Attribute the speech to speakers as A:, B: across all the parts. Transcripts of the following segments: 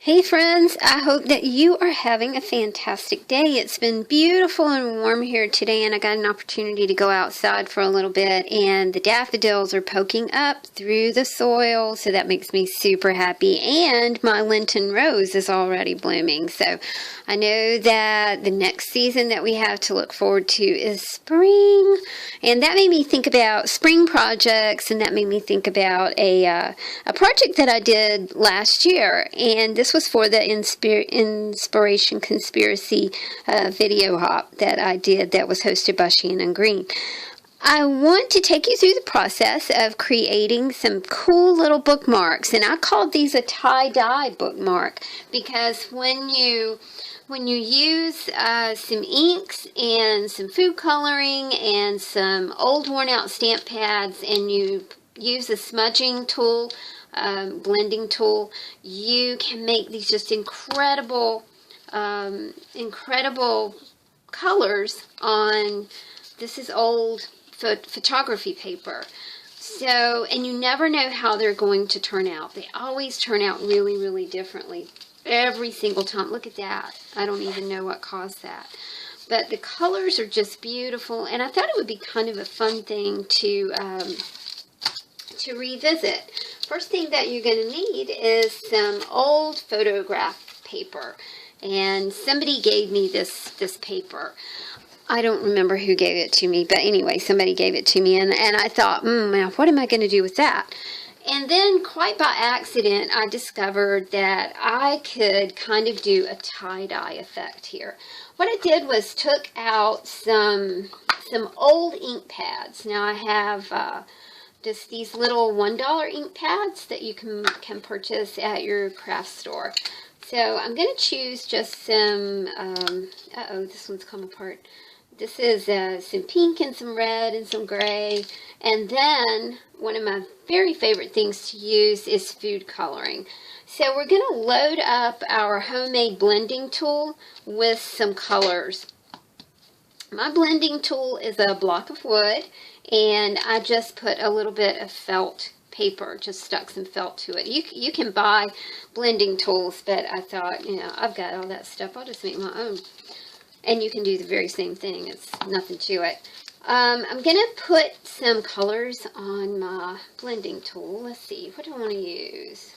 A: Hey friends, I hope that you are having a fantastic day. It's been beautiful and warm here today, and I got an opportunity to go outside for a little bit, and the daffodils are poking up through the soil, so that makes me super happy. And my Lenten rose is already blooming, so I know that the next season that we have to look forward to is spring, and that made me think about spring projects, and that made me think about a project that I did last year, and this was for the Inspiration Conspiracy video hop that I did that was hosted by Shannon Green. I want to take you through the process of creating some cool little bookmarks, and I called these a tie-dye bookmark because when you use some inks and some food coloring and some old worn out stamp pads, and you use a smudging tool, blending tool, you can make these just incredible colors on, this is old photography paper. So, and you never know how they're going to turn out. They always turn out really, really differently every single time. Look at that. I don't even know what caused that. But the colors are just beautiful, and I thought it would be kind of a fun thing to revisit. First thing that you're going to need is some old photograph paper, and somebody gave me this paper. I don't remember who gave it to me, but anyway, somebody gave it to me, and I thought, now what am I going to do with that? And then quite by accident, I discovered that I could kind of do a tie-dye effect here. What I did was took out some old ink pads. Now I have just these little $1 ink pads that you can purchase at your craft store. So I'm going to choose just some, this one's come apart. This is some pink and some red and some gray. And then one of my very favorite things to use is food coloring. So we're going to load up our homemade blending tool with some colors. My blending tool is a block of wood, and I just put a little bit of felt paper, just stuck some felt to it. You can buy blending tools, but I thought, I've got all that stuff, I'll just make my own. And you can do the very same thing, it's nothing to it. I'm going to put some colors on my blending tool. Let's see, what do I want to use?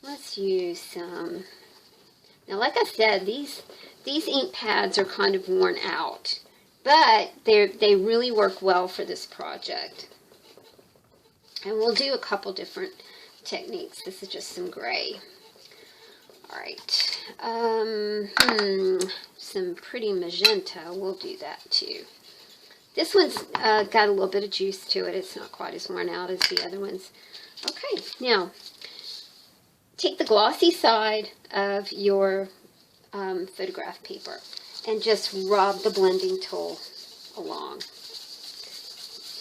A: Let's use some. Now, like I said, these ink pads are kind of worn out, but they really work well for this project. And we'll do a couple different techniques. This is just some gray. All right, some pretty magenta. We'll do that too. This one's got a little bit of juice to it. It's not quite as worn out as the other ones. Okay, now take the glossy side of your photograph paper and just rub the blending tool along.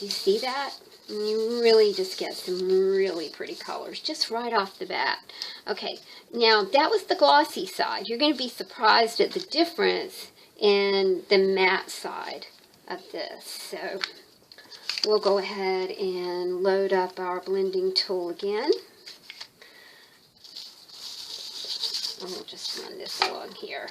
A: You see that? And you really just get some really pretty colors just right off the bat. Okay, now that was the glossy side. You're going to be surprised at the difference in the matte side of this. So we'll go ahead and load up our blending tool again. And we'll just run this along here.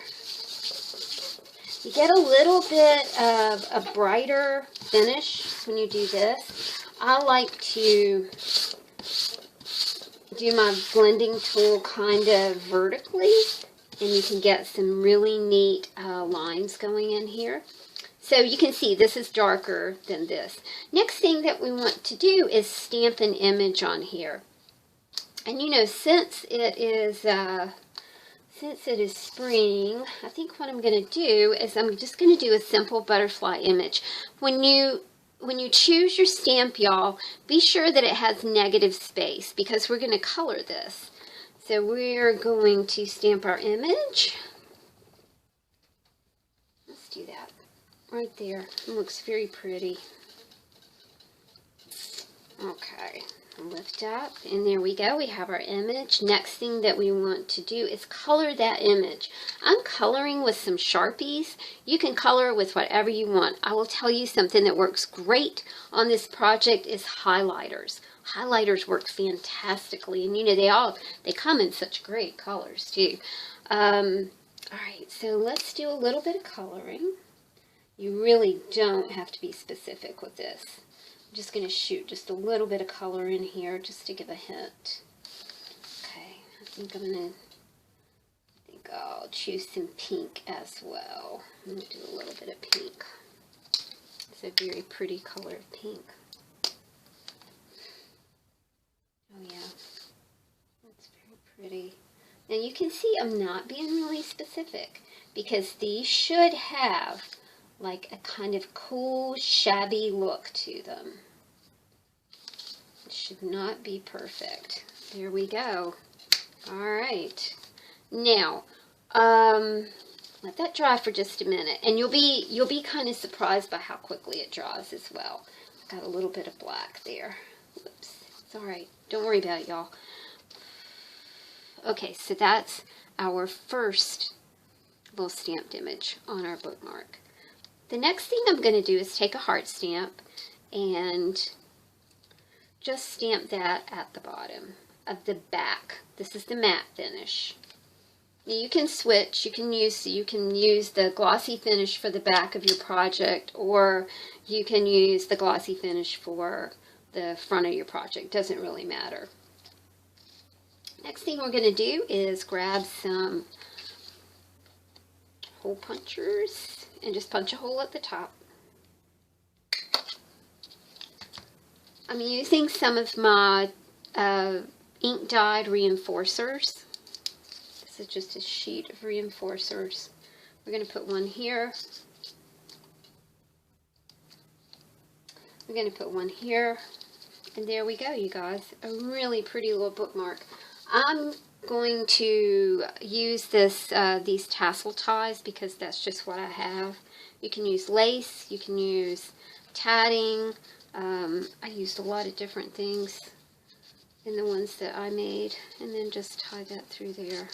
A: You get a little bit of a brighter finish when you do this. I like to do my blending tool kind of vertically, and you can get some really neat lines going in here. So you can see this is darker than this. Next thing that we want to do is stamp an image on here. And since it is spring, I think what I'm going to do is I'm just going to do a simple butterfly image. When you choose your stamp, y'all, be sure that it has negative space because we're going to color this. So we're going to stamp our image. Let's do that right there. It looks very pretty. Okay. Lift up, and there we go. We have our image. Next thing that we want to do is color that image. I'm coloring with some Sharpies. You can color with whatever you want. I will tell you something that works great on this project is highlighters. Highlighters work fantastically, and you know, they come in such great colors too. All right, so let's do a little bit of coloring. You really don't have to be specific with this. I'm just going to shoot just a little bit of color in here just to give a hint. Okay, I think I'll choose some pink as well. I'm going to do a little bit of pink. It's a very pretty color of pink. Oh yeah, that's very pretty. Now you can see I'm not being really specific because these should have like a kind of cool, shabby look to them. It should not be perfect. There we go. All right. Now, let that dry for just a minute, and you'll be kind of surprised by how quickly it dries as well. Got a little bit of black there. Whoops. It's all right. Don't worry about it, y'all. Okay, so that's our first little stamped image on our bookmark. The next thing I'm going to do is take a heart stamp and just stamp that at the bottom of the back. This is the matte finish. You can switch. You can use the glossy finish for the back of your project, or you can use the glossy finish for the front of your project. Doesn't really matter. Next thing we're going to do is grab some hole punchers and just punch a hole at the top. I'm using some of my ink dyed reinforcers. This is just a sheet of reinforcers. We're going to put one here. We're going to put one here. And there we go, you guys. A really pretty little bookmark. I'm going to use these tassel ties because that's just what I have. You can use lace, you can use tatting. I used a lot of different things in the ones that I made, and then just tie that through there.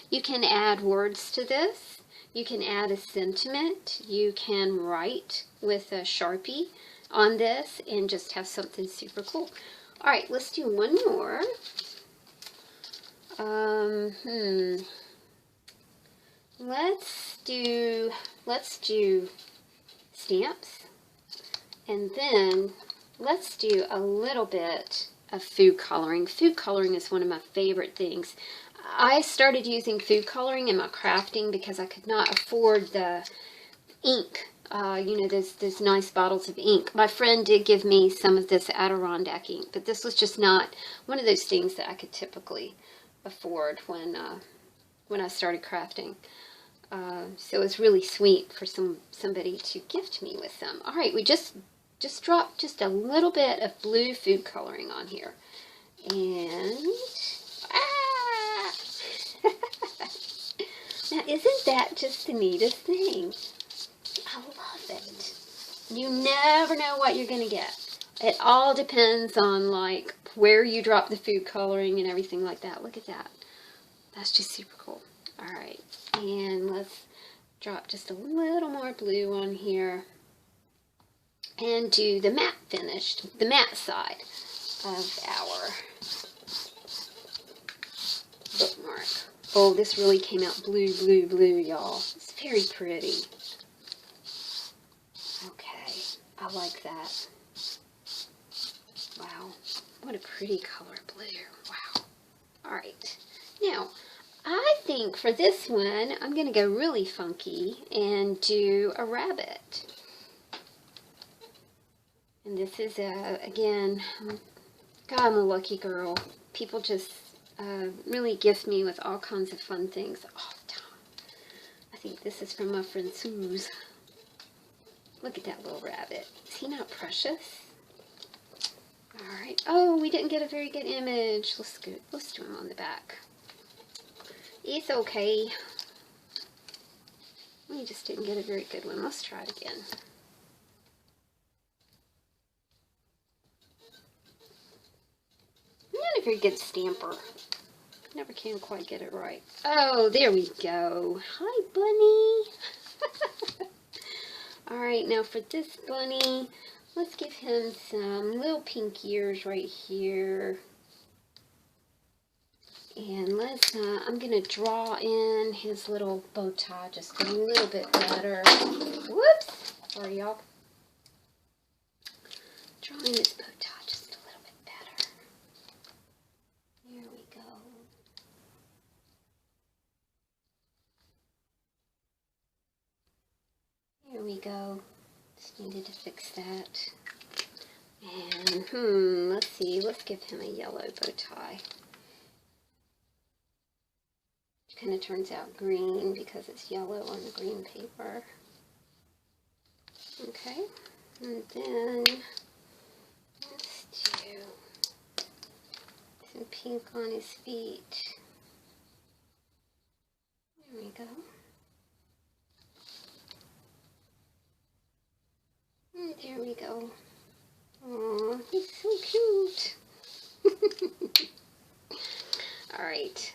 A: You can add words to this. You can add a sentiment. You can write with a Sharpie on this and just have something super cool. All right, let's do one more. Let's do stamps, and then let's do a little bit of food coloring. Food coloring is one of my favorite things. I started using food coloring in my crafting because I could not afford the ink. You know, those nice bottles of ink. My friend did give me some of this Adirondack ink, but this was just not one of those things that I could typically afford when I started crafting. So it was really sweet for somebody to gift me with them. All right, we just dropped just a little bit of blue food coloring on here, and now isn't that just the neatest thing? I love it. You never know what you're gonna get. It all depends on like where you drop the food coloring and everything like that. Look at that. That's just super cool. All right, and let's drop just a little more blue on here and do the matte finish, the matte side of our bookmark. Oh, this really came out blue, blue, blue, y'all. It's very pretty. Okay, I like that. Wow, what a pretty color blue. Wow. All right, now I think for this one I'm going to go really funky and do a rabbit. And this is again, God, I'm a lucky girl. People just really gift me with all kinds of fun things all the time. I think this is from my friend Suze. Look at that little rabbit. Is he not precious? Alright. Oh, we didn't get a very good image. Let's do him on the back. It's okay. We just didn't get a very good one. Let's try it again. I'm not a very good stamper. Never can quite get it right. Oh, there we go. Hi, bunny. Alright, now for this bunny, let's give him some little pink ears right here. And let's, I'm going to draw in his little bow tie just a little bit better. Whoops! Sorry, y'all. Drawing this bow tie just a little bit better. There we go. There we go. Just needed to fix that. And, let's see. Let's give him a yellow bow tie. Kind of turns out green because it's yellow on the green paper. Okay, and then let's do some pink on his feet. There we go. And there we go. Oh, he's so cute. All right.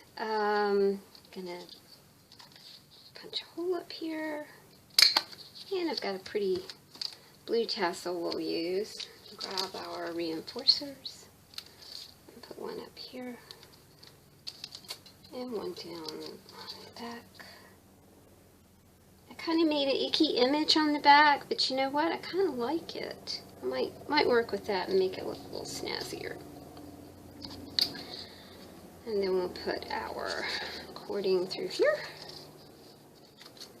A: Gonna punch a hole up here, and I've got a pretty blue tassel we'll use. Grab our reinforcers and put one up here and one down on the back. I kind of made an icky image on the back, but you know what? I kind of like it. I might work with that and make it look a little snazzier. And then we'll put our cording through here,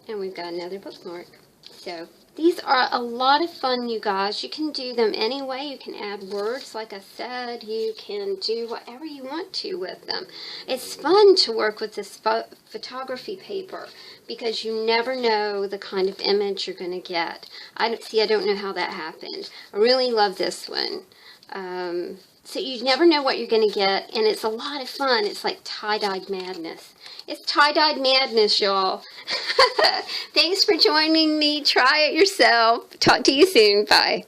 A: and we've got another bookmark. So these are a lot of fun, you guys. You can do them any way. You can add words, like I said. You can do whatever you want to with them. It's fun to work with this photography paper because you never know the kind of image you're going to get. I don't know how that happened. I really love this one. So you never know what you're going to get, and it's a lot of fun. It's like tie-dyed madness. It's tie-dyed madness, y'all. Thanks for joining me. Try it yourself. Talk to you soon. Bye.